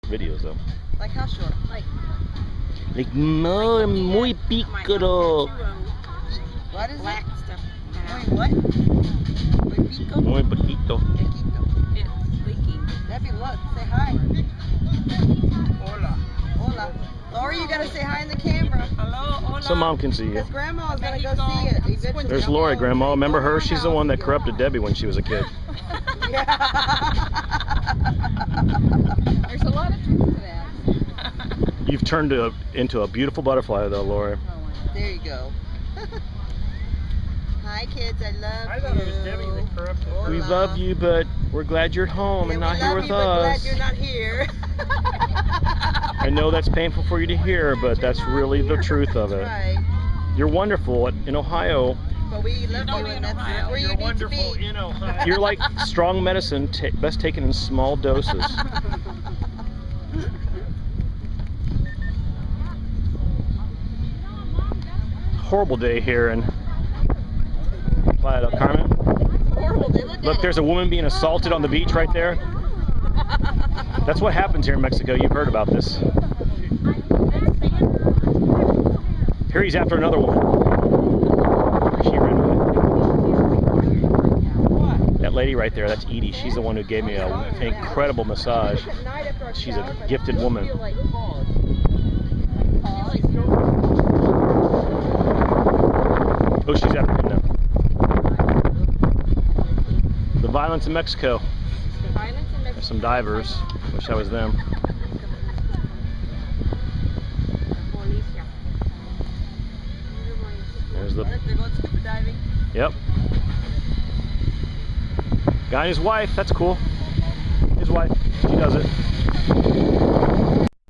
videos though. Like how short? Like muy pícaro. What is black it? stuff. Muy what? Muy pico? Muy poquito. Piquito. It's leaking. Debbie, look. Say hi. Hola. Hola. Laura, you gotta say hi in the camera. Hello, hola. So mom can see you. Because Grandma's gonna go see it eventually. There's Lori, Grandma. Remember her? She's the one that corrupted Debbie when she was a kid. There's a lot of truth to that. You've turned into a beautiful butterfly though, Lori. There you go. Hi kids, I love you. I thought it was Debbie that corrupted her. We love you, but we're glad you're home and not here with us. Glad you're not here. I know that's painful for you to hear, but that's really the truth of it. Right. You're wonderful in Ohio. But we love you, and that's where you need to be. in Ohio. You're like strong medicine, best taken in small doses. Horrible day here in Playa del Carmen. Horrible. Look, there's a woman being assaulted on the beach right there. That's what happens here in Mexico. You've heard about this. Here he's after another woman. She ran away. That lady right there, that's Edie. She's the one who gave me an incredible massage. She's a gifted woman. Oh, she's after him now. The violence in Mexico. There's some divers. Wish I was them. There's the. Yep. Guy and his wife. That's cool. His wife. She does it.